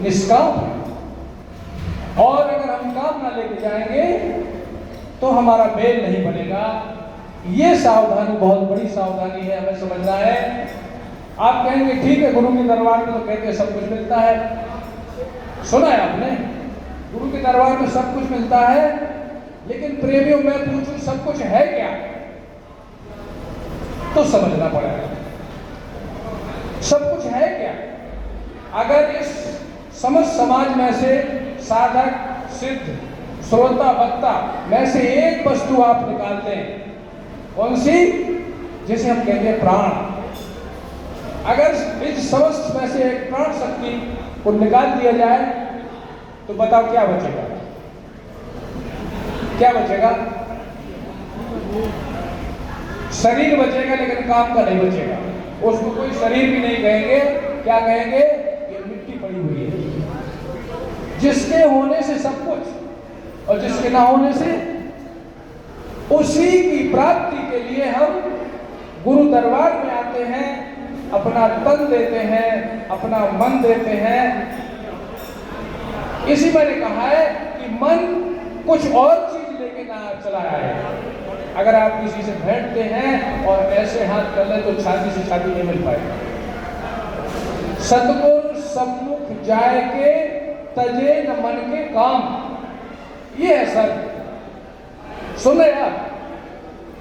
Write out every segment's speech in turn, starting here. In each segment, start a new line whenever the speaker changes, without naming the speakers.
निष्काम है। और अगर हम काम ना लेके जाएंगे तो हमारा मेल नहीं बनेगा। ये सावधानी बहुत बड़ी सावधानी है, हमें समझना है। आप कहेंगे ठीक है, गुरु के दरबार में तो कहते हैं सब कुछ मिलता है। सुना है आपने, गुरु के दरबार में सब कुछ मिलता है, लेकिन प्रेमियों मैं पूछूं सब कुछ है क्या? तो समझना पड़ेगा सब कुछ है क्या। अगर इस समस्त समाज में से साधक, सिद्ध, श्रोता, वक्ता में से एक वस्तु आप निकाल दें, कौन सी? जिसे हम कहते हैं प्राण। अगर इस समस्त में से एक प्राण शक्ति को निकाल दिया जाए तो बताओ क्या बचेगा? क्या बचेगा? शरीर बचेगा, लेकिन काम का नहीं बचेगा। उसको कोई शरीर भी नहीं कहेंगे, क्या कहेंगे? ये मिट्टी पड़ी हुई है। जिसके होने से सब कुछ और जिसके ना होने से, उसी की प्राप्ति के लिए हम गुरु दरबार में आते हैं, अपना तन देते हैं, अपना मन देते हैं। इसी मैंने कहा है कि मन कुछ और चीज लेके ना चला आए। अगर आप किसी से बैठते हैं और ऐसे हाथ कर ले तो छाती से छाती नहीं मिल पाएगा। सतगुर सम्मुख जाए के तजे न मन के काम, ये है सर। सुन रहे आप?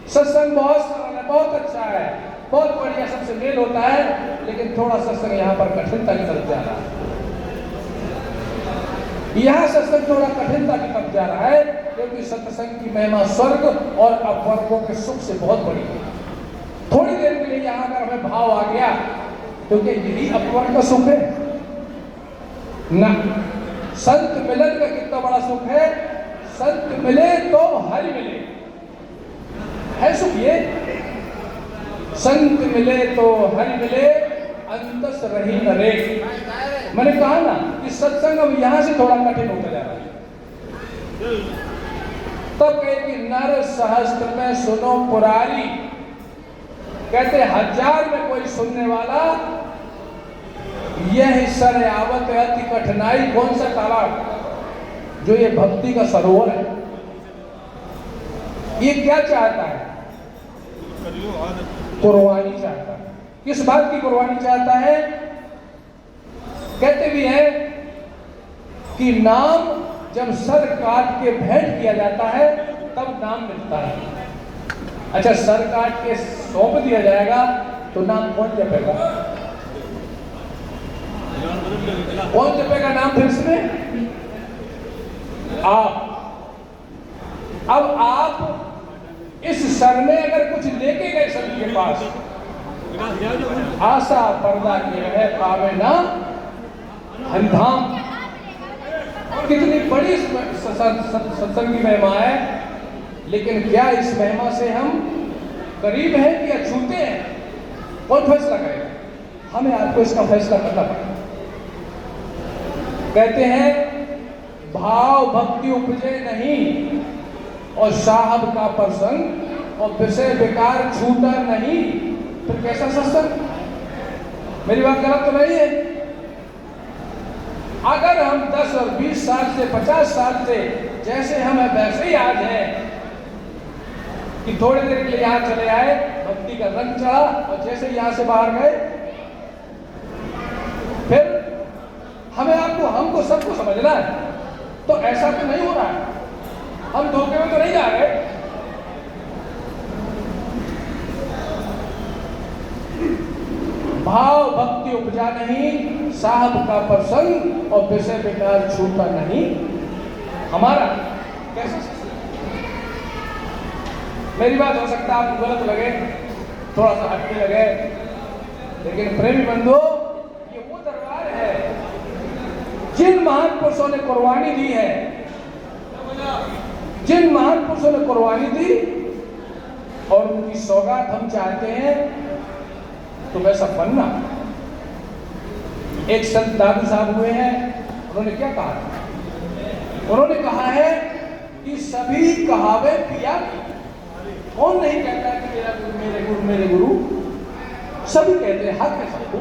सत्संग बहुत सरल है, बहुत अच्छा है, बहुत बढ़िया, सबसे मेल होता है, लेकिन थोड़ा सत्संग यहाँ पर कठिनता की तरफ जा रहा है। यहाँ सत्संग थोड़ा कठिनता की तरफ जा रहा है, क्योंकि सत्संग की महिमा स्वर्ग और अपवर्गों के सुख से बहुत बड़ी है। थोड़ी देर के लिए यहाँ अगर हमें भाव आ गया तो क्या यही अपवर्ग का सुख है? ना। संत मिलन का कितना बड़ा सुख है। संत मिले तो हरि मिले, है सुख ये। संत मिले तो हरि मिले, अंतस रही नरे। मैंने कहा ना कि सत्संग अब यहां से थोड़ा कठिन होता जा रहा है। तब कहे कि नर सहस्त्र में सुनो पुरारी, कहते 1000 में कोई सुनने वाला, यह सर आवत अति कठिनाई। कौन सा तालाब? जो ये भक्ति का सरोवर है। ये क्या चाहता है? कुर्बानी चाहता है। किस बात की कुर्बानी चाहता है? कहते भी है कि नाम जब सर काट के भेंट किया जाता है तब नाम मिलता है। अच्छा, सर काट के सौंप दिया जाएगा तो नाम कौन जपेगा? कौन जपेगा नाम फिर से? आप। अब आप इस सर में अगर कुछ लेके गए संत के पास, आशा पर्दा की रहे पावे ना हरिधाम। कितनी बड़ी सत्संग की महिमा है, लेकिन क्या इस महिमा से हम करीब हैं या छूते हैं? कौन फैसला करेगा? हमें आपको इसका फैसला करना पड़ेगा। कहते हैं भाव भक्ति उपजे नहीं और साहब का प्रसंग और विषय विकार छूटा नहीं, तो कैसा सत्संग? मेरी बात गलत तो नहीं है? अगर हम 10 और 20 साल से 50 साल से जैसे हम वैसे ही आज हैं कि थोड़ी देर के लिए यहाँ चले आए, भक्ति का रंग चढ़ा और जैसे यहाँ से बाहर गए, फिर हमें आपको हमको सबको समझना है। तो ऐसा तो नहीं हो रहा है, हम धोखे में तो नहीं जा रहे। भाव भक्ति उपजा नहीं, साहब का प्रसंग और विषय विकार छूटा नहीं। हमारा कैसे? मेरी बात हो सकता है आपको गलत लगे, थोड़ा सा हटके लगे, लेकिन प्रेमी बंधु, ये वो दरबार है जिन महान पुरुषों ने कुर्बानी दी है। जिन महान पुरुषों ने कुर्बानी दी और उनकी सौगात हम चाहते हैं तो वैसा बनना। एक संत दादू साहब हुए हैं, उन्होंने क्या कहा? उन्होंने कहा है कि सभी कहावे पिया। कौन नहीं कहता कि मेरा गुरु मेरे गुरु मेरे गुरु? सभी कहते हैं, हक है सबको।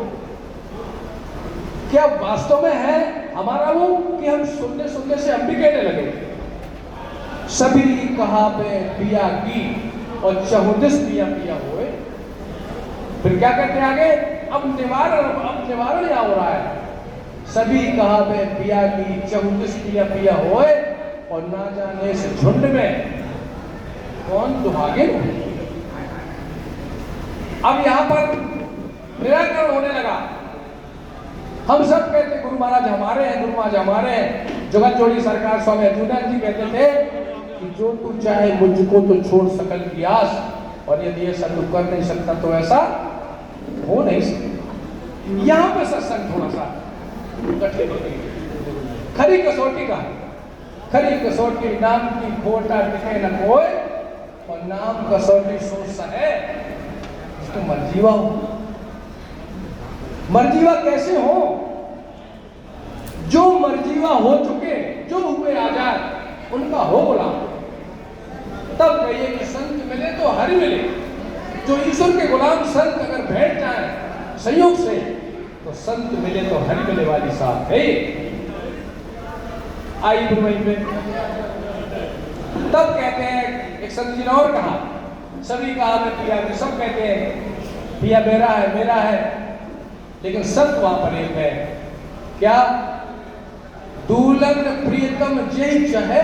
क्या वास्तव में है? हमारा वो कि हम सुनते सुनते से हम भी कहने लगे, सभी कहा पे पिया की और 34 पिया पिया हुए। फिर क्या कहते हैं आगे, अब निवारण क्या हो रहा है, सभी कहा पे पिया की 34 पिया पिया हुए और ना जाने इस झुंड में कौन दुहागे। अब यहां पर निराकरण होने लगा। हम सब कहते गुरु महाराज हमारे हैं, गुरु महाराज हमारे हैं। जगत जोड़ी सरकार स्वामी अच्युतानंद जी कहते थे कि जो तू चाहे मुझको तो छोड़ सकल की आस, और यदि ऐसा तू कर नहीं सकता तो ऐसा हो नहीं सकता। यहां पे सत्संग थोड़ा सा कठिन होती है। खरी कसौटी का, खरी कसौटी नाम की खोटा टिके न कोई, और नाम कसौटी सोच सा है इसको मर्जीवा हो। मर्जीवा कैसे हो, जो मर्जीवा हो चुके, जो हुए आजाद उनका हो गुलाम। तब कहिए कि संत मिले तो हरि मिले। जो ईश्वर के गुलाम संत अगर बैठ जाए संयोग से, तो संत मिले तो हरि मिले वाली साथ है। आई वहीं पे तब कहते हैं, एक संत जी ने और कहा, सभी कहा मैं पिया, सब कहते हैं पिया मेरा है मेरा है, लेकिन सत्य वहां पर एक है, क्या, दूलन प्रियतम जय चाहे।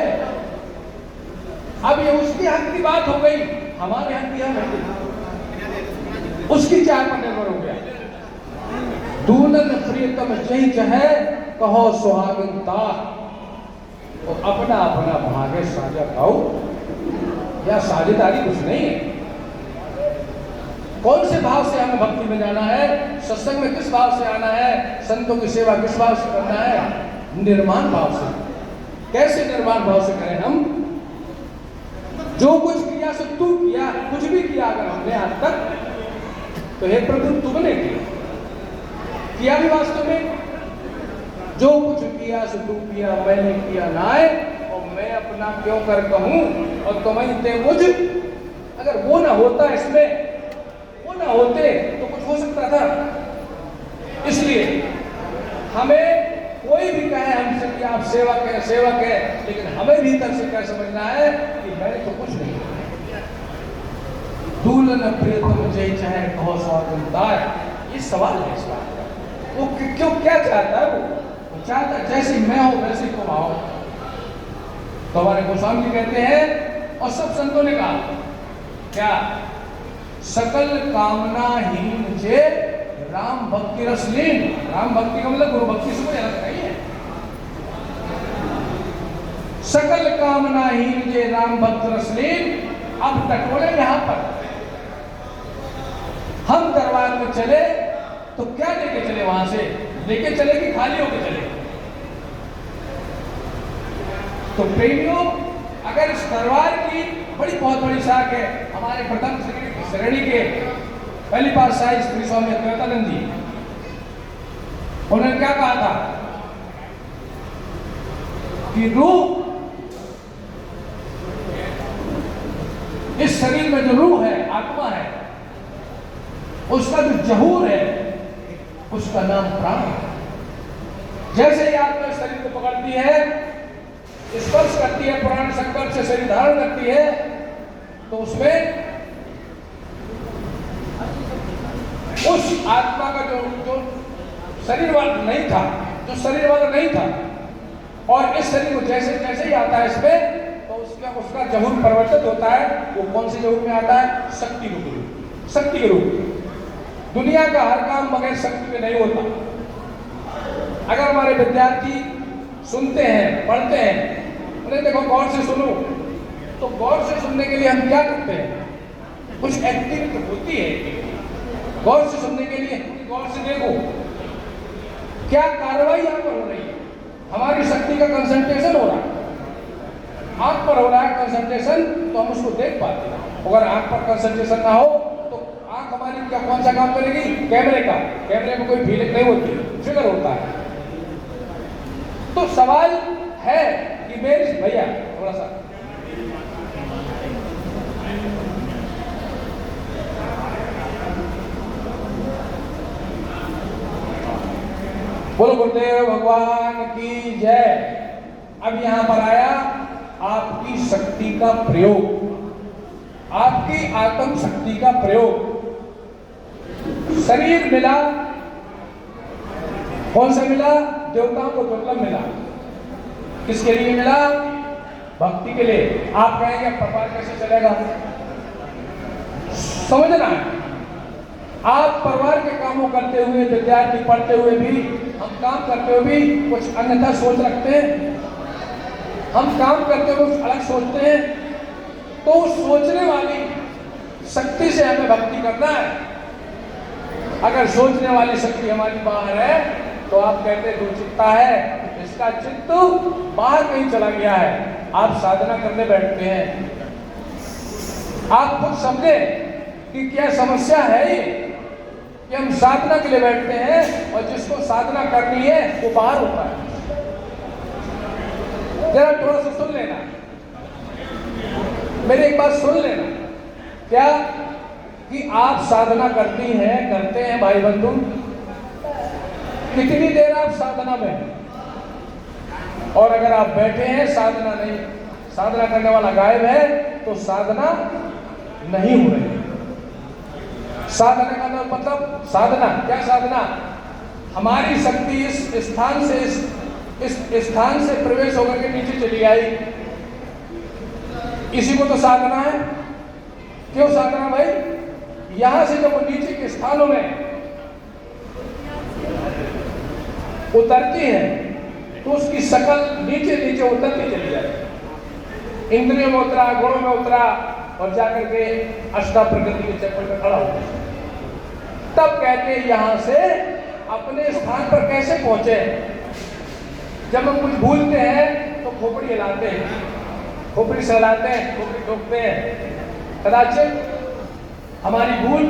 अब ये उसके हक की बात हो गई, हमारे हक की हम उसकी चाह पर निर्भर हो गया। दूलन प्रियतम जय चाहे कहो सुहागन ता, और अपना अपना भागे साझा खाओ। या साझेदारी कुछ नहीं है। कौन से भाव से हमें भक्ति में जाना है, सत्संग में किस भाव से आना है, संतों की सेवा किस भाव से करना है, निर्माण भाव से। कैसे निर्माण भाव से करें हम, जो कुछ किया सो तू किया, कुछ भी किया अगर हमने आज तक, तो हे प्रभु तुमने किया भी वास्तव में, जो कुछ किया सो तू किया, मैंने किया नाय, और मैं अपना क्यों कर कहूं, और तुम्हें ते मुझ। अगर वो ना होता इसमें, वो ना होते तो कुछ हो सकता था। इसलिए हमें कोई भी कहे हमसे कि आप सेवक है, लेकिन हमें भीतर से क्या समझना है कि मैंने तो कुछ नहीं। दूलन प्रियतम जय चाहे कहो स्वागतदार, ये सवाल है इसका। वो क्यों क्या चाहता है, वो चाहता है जैसे मैं हूं वैसे तुम आओ। तो हमारे गोस्वामी जी कहते हैं, और सब संतों ने कहा क्या, सकल कामना हीन जे राम भक्ति रस लीन। राम भक्ति का मतलब गुरु भक्ति से कोई अलग नहीं है। सकल कामना हीन जे राम भक्ति रस लीन। अब टटोले यहां पर हम दरबार में चले तो क्या लेके चले, वहां से लेके चले कि खाली होके चले। तो प्रेमियों, अगर इस दरबार की बहुत बड़ी शाख है, हमारे प्रथम श्रेणी के पहली पातशाही श्री स्वामी अद्वैतानंद जी, उन्होंने क्या कहा था कि रूह, इस शरीर में जो रूह है, आत्मा है, उसका जो जहूर है उसका नाम प्राण है। जैसे ही आत्मा शरीर को पकड़ती है, स्पर्श करती है, पुराने संकल्प से शरीर धारण करती है, तो उसमें उस आत्मा का जो शरीर वाला नहीं था, जो शरीर वाला नहीं था, और इस शरीर को जैसे जैसे ही आता है इसमें, तो उसका जहूर परिवर्तित होता है। वो कौन से जहूर में आता है, शक्ति रूप, शक्ति के रूप। दुनिया का हर काम बगैर शक्ति में नहीं होता। अगर हमारे विद्यार्थी सुनते हैं, पढ़ते हैं, उन्हें देखो गौर से सुनो, तो गौर से सुनने के लिए हम क्या करते हैं, कुछ एक्टिविटी होती है गौर से सुनने के लिए। गौर से देखो क्या कार्रवाई यहाँ पर हो रही है, हमारी शक्ति का कंसंट्रेशन हो रहा है, आंख पर हो रहा है कंसंट्रेशन, तो हम उसको देख पाते हैं। अगर आंख पर कंसंट्रेशन ना हो तो आंख हमारी क्या कौन सा काम करेगी, कैमरे का। कैमरे में कोई फीलिंग नहीं होती, ट्रिगर होता है। तो सवाल है कि मेरे भैया थोड़ा सा बोलो गुरुदेव भगवान की जय। अब यहां पर आया आपकी शक्ति का प्रयोग, आपकी आत्म शक्ति का प्रयोग। शरीर मिला, कौन सा मिला? देवताओं को दुर्लभ मिला। किसके लिए मिला? भक्ति के लिए। आप कहेंगे परिवार कैसे चलेगा? समझना है, आप परिवार के कामों करते हुए, विद्यार्थी पढ़ते हुए भी, हम काम करते हुए भी कुछ अन्यथा सोच रखते हैं। हम काम करते हुए कुछ अलग सोचते हैं। तो सोचने वाली शक्ति से हमें भक्ति करना है। अगर सोचने वाली शक्ति हमारी बाहर है तो आप कहते हैं दुचित्ता है, इसका चित्त बाहर कहीं चला गया है। आप साधना करने बैठते हैं, आप खुद समझे कि क्या समस्या है ये कि हम साधना के लिए बैठते हैं और जिसको साधना करनी है वो बाहर होता है। जरा थोड़ा सा सुन लेना, मेरी एक बात सुन लेना। क्या कि आप साधना करती हैं, करते हैं भाई बंधु? कितनी देर आप साधना में? और अगर आप बैठे हैं, साधना नहीं, साधना करने वाला गायब है, तो साधना नहीं हो रही। साधना का मतलब, साधना क्या? साधना हमारी शक्ति इस स्थान से इस स्थान से प्रवेश होकर के नीचे चली आई, इसी को तो साधना है। क्यों साधना भाई? यहां से जब वो नीचे के स्थानों में उतरती है तो उसकी शकल नीचे नीचे उतरती चली जाती। इंद्रियों में उतरा, गुणों में उतरा और जाकर के अष्टा प्रकृति के चक्कर में खड़ा होता है। तब कहते हैं यहां से अपने स्थान पर कैसे पहुंचे। जब हम कुछ भूलते हैं तो खोपड़ी हिलाते हैं, खोपड़ी से हिलाते हैं, खोपड़ी ठोकते हैं। कदाचित हमारी भूल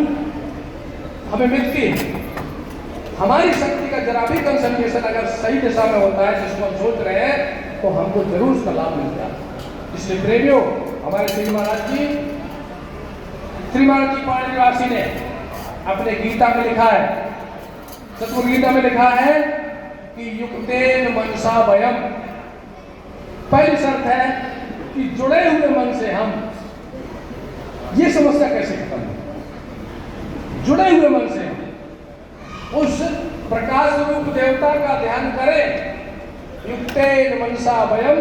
हमें मिलती है। हमारी शक्ति का जरा भी कंसंट्रेशन अगर सही दिशा में होता है जिसको हम सोच रहे हैं, तो हमको जरूर उसका लाभ मिलता है। इसलिए प्रेमियों, हमारे श्री महाराज जी पाणी निवासी ने अपने गीता में लिखा है, चतुर्थ गीता में लिखा है कि युक्तेन मनसा वयम। पहली शर्त है कि जुड़े हुए मन से हम, ये समस्या कैसे खत्म है? जुड़े हुए मन से उस प्रकाश रूप देवता का ध्यान करें। युक्तेन मनसा वयम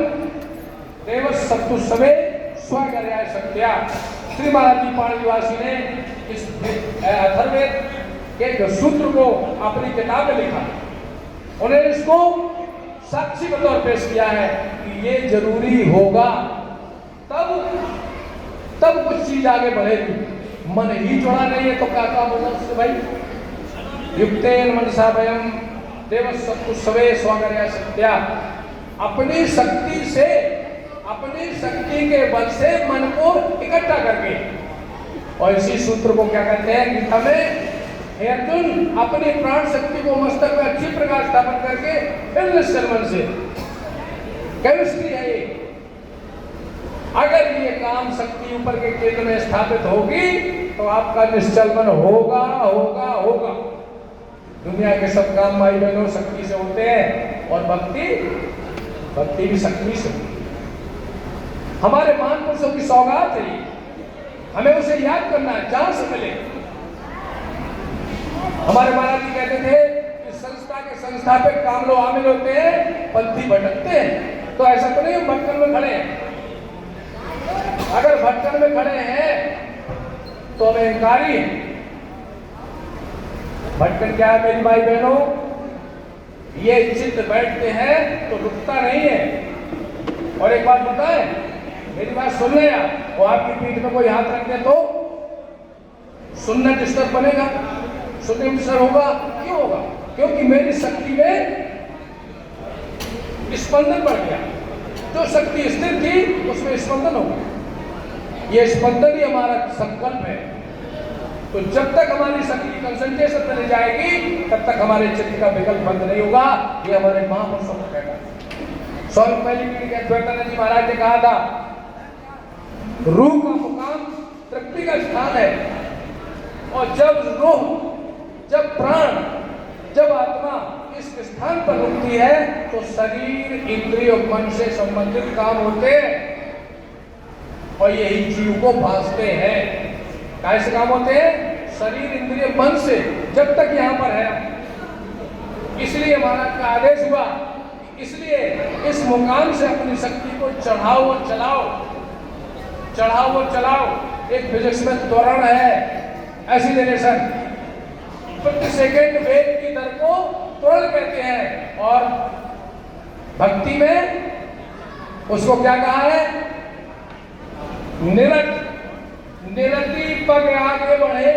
देव सत्तु सवे स्वगर्याय शक्त्या। श्री महाराज जी पाणी निवासी ने इस अथर्ववेद के एक सूत्र को अपनी किताब में लिखा। उन्होंने इसको साक्षी के तौर पेश किया है कि ये जरूरी होगा, तब कुछ चीज आगे बढ़ेगी। मन ही जुड़ा नहीं है तो क्या काम होगा उससे भाई? युक्तेन मनसा वयम देव सत्तु सवे स्वगर्याय शक्त्या। अपनी शक्ति से, अपनी शक्ति के बल से मन को इकट्ठा करके, और इसी सूत्र को क्या कहते हैं गीता में? हे अर्जुन, अपनी प्राण शक्ति को मस्तक में अच्छी प्रकार स्थापन करके फिर निश्चल मन से, केमिस्ट्री है ये। अगर ये काम शक्ति ऊपर के केंद्र में स्थापित होगी तो आपका निश्चल मन होगा होगा होगा। दुनिया के सब काम भाई बहनों शक्ति से होते हैं, और भक्ति भी शक्ति से होती है। हमारे महापुरुषों की सौगात है, हमें उसे याद करना है जहां से मिले। हमारे महाराज जी कहते थे कि संस्था के संस्थापक काम लो आमिल होते हैं, पंथी भटकते हैं। तो ऐसा तो नहीं हम भटकन में खड़े हैं। अगर भटकन में खड़े हैं तो हमें इंकारी है। भटकन क्या है मेरी भाई बहनों? ये चित्त बैठते हैं तो रुकता नहीं है। और एक बात बताएं, मेरी बात सुन ले आप, वो आपकी पीठ में कोई हाथ रख दे तो सुनना डिस्टर्ब बनेगा, सुनने में डिस्टर्ब होगा। क्यों होगा? क्योंकि मेरी शक्ति में स्पंदन बढ़ गया। जो शक्ति स्थिर थी उसमें स्पंदन होगा। ये स्पंदन ही हमारा संकल्प है। तो जब तक हमारी शक्ति कंसंट्रेशन में जाएगी तब तक हमारे चित्त का विकल्प बंद नहीं होगा। ये हमारे महापुरुषों का कहना है। स्वामी पहली पीढ़ी के द्वैतानंद जी महाराज ने कहा था, रूह का मुकाम तृप्ति का स्थान है, और जब रूह, जब प्राण, जब आत्मा इस स्थान पर रुकती है तो शरीर, इंद्रिय और मन से संबंधित काम होते हैं और यही जीव को भासते हैं। कैसे काम होते हैं? शरीर, इंद्रिय, मन से, जब तक यहाँ पर है। इसलिए महाराज का आदेश हुआ, इसलिए इस मुकाम से अपनी शक्ति को चढ़ाओ और चलाओ, चढ़ाओ और चलाओ। एक फिजिक्स में त्वरण है, एक्सीलरेशन, प्रति सेकंड वेग की दर को त्वरण कहते हैं, और भक्ति में उसको क्या कहा है? निरति पग आगे बढ़े।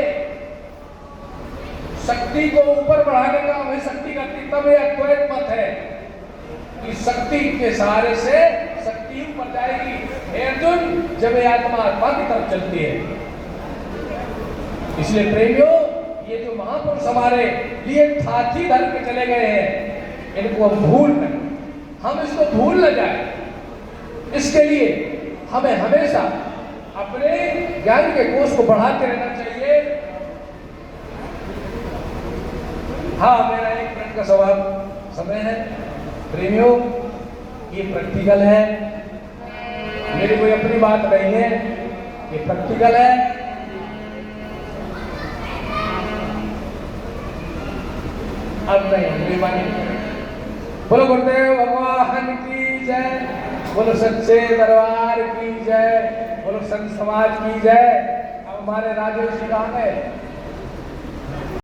शक्ति को ऊपर बढ़ाने का हमें शक्ति करती, तब यह अद्वैत मत है कि शक्ति के सहारे से शक्ति ऊपर जाएगी। हे अर्जुन, जब ये आत्मा आत्मा की तरफ चलती है। इसलिए प्रेमियों, ये जो महापुरुष हमारे लिए साथी धर्म के चले गए हैं, इनको हम भूल न, हम इसको भूल न जाए। इसके लिए हमें हमेशा अपने ज्ञान के कोष को बढ़ाते रहना चाहिए। हाँ, मेरा एक मिनट का सवाल समय है। प्रेमियों, ये प्रैक्टिकल है, मेरी कोई अपनी बात नहीं है, ये प्रैक्टिकल है। अब नहीं बेईमानी। बोलो गुरुदेव भगवान की जय, बोलो सच्चे दरबार की जय, बोलो संत समाज की जय। अब हमारे राजेश जी कहाँ गए?